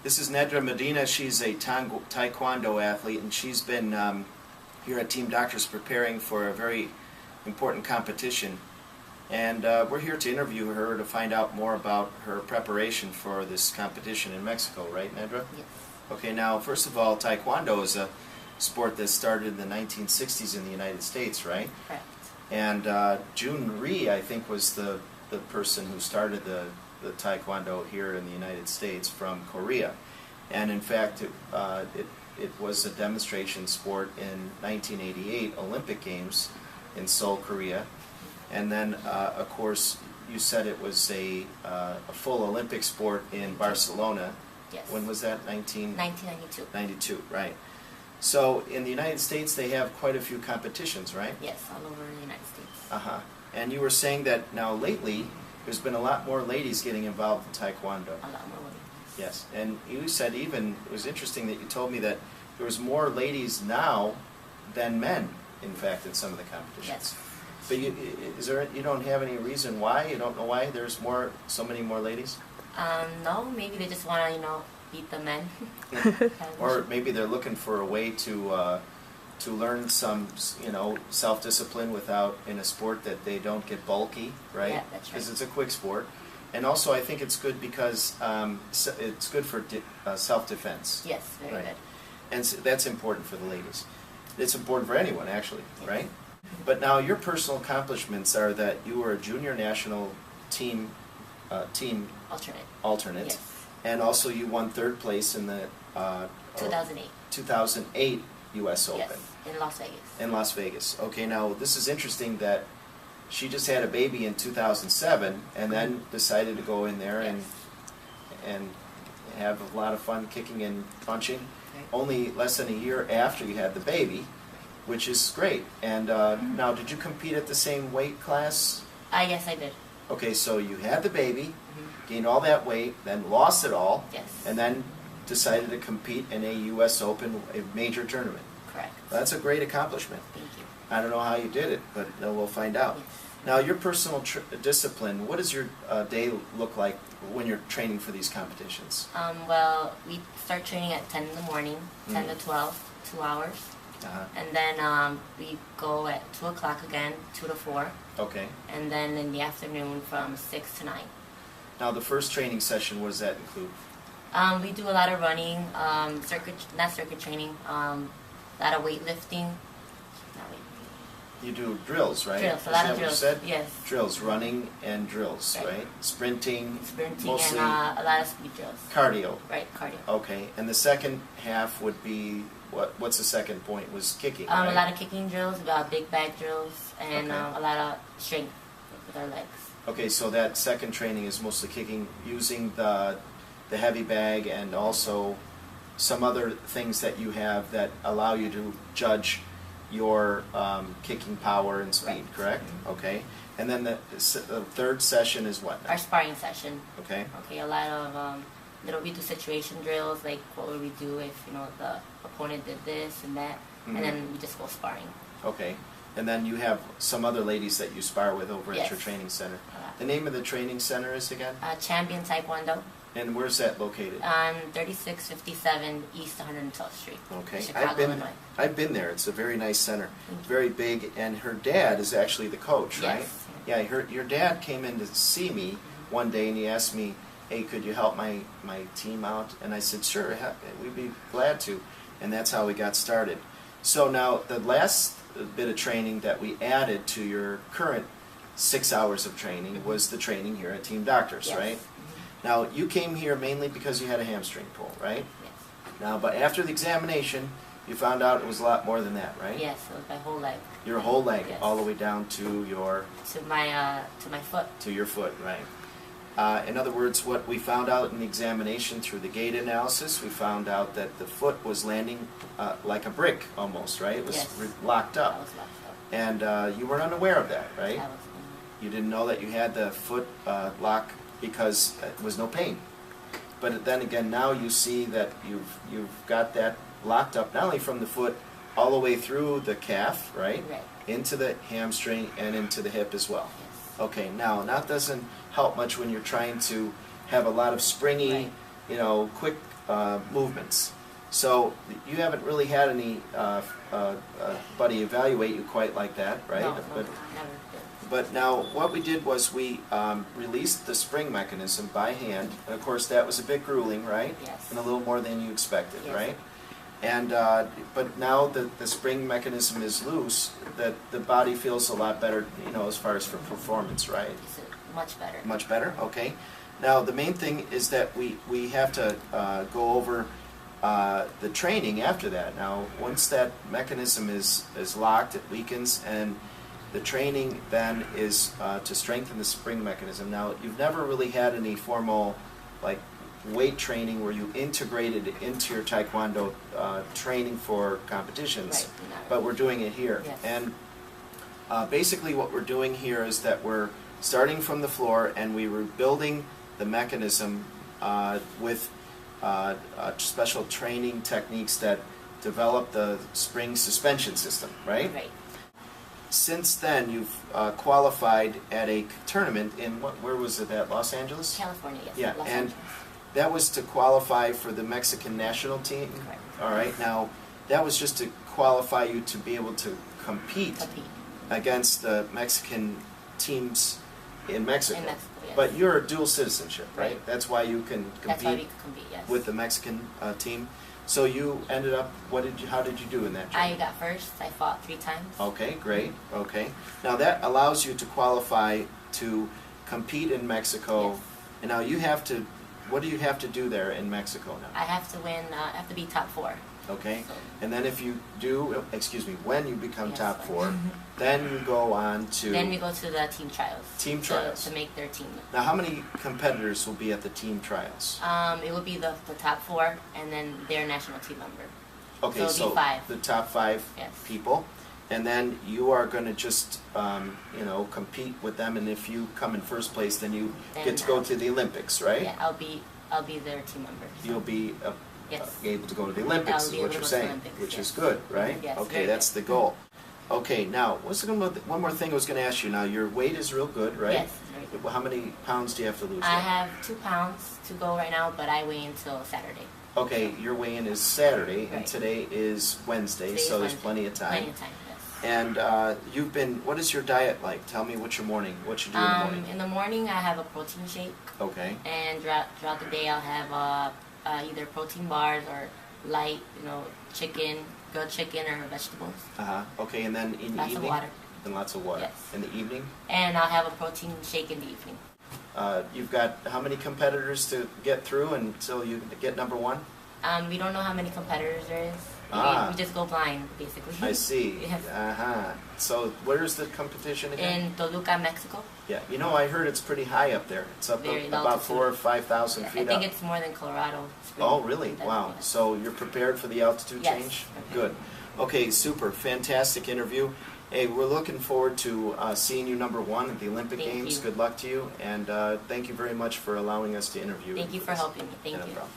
This is Nedra Medina. She's a Taekwondo athlete, and she's been here at Team Doctors preparing for a very important competition. And we're here to interview her to find out more about her preparation for this competition in Mexico, right, Nedra? Yes. Okay, now, first of all, Taekwondo is a sport that started in the 1960s in the United States, right? Correct. And Jun Ri, I think, was the person who started the Taekwondo here in the United States from Korea. And in fact, it was a demonstration sport in 1988 Olympic Games in Seoul, Korea. And then, of course, you said it was a full Olympic sport in Barcelona. Yes. When was that? 1992. 92, right. So in the United States, they have quite a few competitions, right? Yes, all over the United States. Uh-huh. And you were saying that now lately, there's been a lot more ladies getting involved in Taekwondo. A lot more women. Yes, and you said even, it was interesting that you told me that there was more ladies now than men, in fact, in some of the competitions. Yes. But you don't have any reason why? You don't know why there's so many more ladies? No, maybe they just want to, beat the men. Or maybe they're looking for a way to learn some, self-discipline in a sport that they don't get bulky, right? Yeah, that's right. Because it's a quick sport. And also I think it's good because it's good for self-defense. Yes, very good. And so that's important for the ladies. It's important for anyone, actually, Yes. right? But now your personal accomplishments are that you were a junior national team alternate. Yes. And also you won third place in the 2008 U.S. Open. Yes, in Las Vegas. In Las Vegas. Okay, now this is interesting that she just had a baby in 2007 and then decided to go in there Yes. and have a lot of fun kicking and punching. Right. Only less than a year after you had the baby, which is great. And now, did you compete at the same weight class? Yes, I did. Okay, so you had the baby, gained all that weight, then lost it all, Yes. and then decided to compete in a U.S. Open, a major tournament. Correct. That's a great accomplishment. Thank you. I don't know how you did it, but we'll find out. Yes. Now, your personal discipline, what does your day look like when you're training for these competitions? Well, we start training at 10 in the morning, 10 to 12, 2 hours. Uh-huh. And then we go at 2 o'clock again, 2 to 4. Okay. And then in the afternoon from 6 to 9. Now, the first training session, what does that include? We do a lot of running, not circuit training, a lot of weightlifting. Not weightlifting. You do drills, right? Drills, a lot of Is that what you drills. said? Yes. Drills, running and drills, right? Sprinting, mostly and a lot of speed drills. cardio. Right, cardio. Okay, and the second half would be, what's the second point? Was kicking, right? A lot of kicking drills, big bag drills, and Okay. a lot of strength with our legs. Okay, so that second training is mostly kicking, using the heavy bag and also some other things that you have that allow you to judge your kicking power and speed, Right. correct? Mm-hmm. Okay, and then the third session is what? Our sparring session. Okay. Okay, a lot of we do situation drills, like what would we do if the opponent did this and that, Mhm. and then we just go sparring. Okay, and then you have some other ladies that you spar with over at Yes. your training center. A lot. The name of the training center is again? Champion Taekwondo And where's that located? on 3657 East 112th Street. Okay, Chicago, Illinois. I've been there. It's a very nice center, Thank you. very big, and her dad is actually the coach, right? Yes. Yeah, your dad came in to see me one day and he asked me, "Hey, could you help my team out?" And I said, "Sure, we'd be glad to." And that's how we got started. So now the last bit of training that we added to your current 6 hours of training was the training here at Team Doctors, Yes. right? Now, you came here mainly because you had a hamstring pull, right? Yes. Now, but after the examination, you found out it was a lot more than that, right? Yes, it was my whole leg. Your whole leg, Yes. all the way down to To my foot. your foot, right? In other words, what we found out in the examination through the gait analysis, we found out that the foot was landing like a brick almost, right? It was Yes. Locked I up. was locked up. And you weren't unaware of that, right? I was, You didn't know that you had the foot lock because it was no pain. But then again, now you see that you've got that locked up not only from the foot all the way through the calf, right? Right. Into the hamstring and into the hip as well. Yes. Okay, now that doesn't help much when you're trying to have a lot of springy Right. quick movements. So you haven't really had anybody evaluate you quite like that, right? No, But, never did. but now what we did was we released the spring mechanism by hand, and of course that was a bit grueling, right? Yes. And a little more than you expected, Yes. right? And but now that the spring mechanism is loose, that the body feels a lot better, as far as for performance, right? It's much better. Much better, okay. Now the main thing is that we have to go over the training after that. Now once that mechanism is locked, it weakens, and the training then is to strengthen the spring mechanism. Now you've never really had any formal weight training where you integrated it into your Taekwondo training for competitions, Right. but we're doing it here. Yes. And basically what we're doing here is that we're starting from the floor and we were building the mechanism with special training techniques that develop the spring suspension system, right? Right. Since then, you've qualified at a tournament in, where was it at, Los Angeles? California, yes. Yeah, Los and Angeles. that was to qualify for the Mexican national team? Correct. All right, now, that was just to qualify you to be able to compete against the Mexican teams in Mexico. In Mexico, yes. But you're a dual citizenship, right? Right. That's why you can That's why we compete could compete, yes. with the Mexican team. So you ended up, how did you do in that I tournament? got first. I fought 3 times. Okay, great. Okay. Now that allows you to qualify to compete in Mexico. Yes. And now you have to, what do you have to do there in Mexico now? I have to win, I have to be top 4. Okay. So- And then if you do, when you become Yes. top 4, then you go on to Then we go to the team trials. Team trials. To make their team. Now how many competitors will be at the team trials? It would be the top 4 and then their national team member. Okay, so it'll be 5. the top 5 Yes. people, and then you are going to just compete with them, and if you come in first place, then you Then, get to go to the Olympics, right? Yeah, I'll be their team member. So. You'll be Yes. able to go to the Olympics, I'll is be what able you're to go to the saying, Olympics, which yes. is good, right? Yes, Okay, very that's good. the goal. Okay, now one more thing I was going to ask you. Now your weight is real good, right? Yes, very good. How many pounds do you have to lose? I yet? have 2 pounds to go right now, but I weigh until Saturday. Okay, your weigh-in is Saturday, and Right. today is Wednesday, Today is so there's Wednesday. plenty of time. Plenty of time, yes. And what is your diet like? Tell me what you do in the morning. In the morning, I have a protein shake, Okay. and throughout the day, I'll have either protein bars or light, chicken, grilled chicken or vegetables, Okay, and then in the lots evening? of water, And lots of water. Yes. In the evening? and I'll have a protein shake in the evening. You've got how many competitors to get through until you get number 1? We don't know how many competitors there is. We just go blind, basically. I see. Yes. So where's the competition again? In Toluca, Mexico. Yeah, I heard it's pretty high up there. It's up Very about altitude. 4,000 or 5,000 I feet think up. it's more than Colorado Springs. Oh, really? That- Wow. yes. So you're prepared for the altitude Yes, change? prepared. Good. Okay, super. Fantastic interview. Hey, we're looking forward to seeing you number 1 at the Olympic Thank Games. you. Good luck to you, and thank you very much for allowing us to interview. Thank you for helping me. Thank No you. problem.